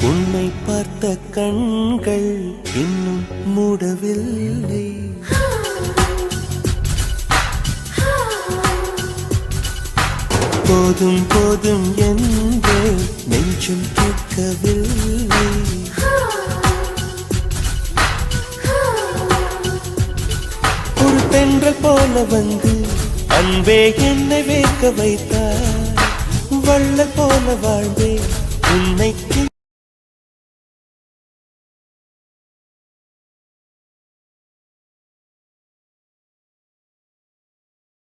உன்னை பார்த்த கண்கள் இன்னும் மூடவில்லை. போதும் போதும் என்று நெஞ்சம் கேட்கவில்லை. ஒரு தென்றல் போல வந்து அன்பே என்னை வேக்க வைத்தார். வள்ளல் போல வாழ்ந்தே உன்னை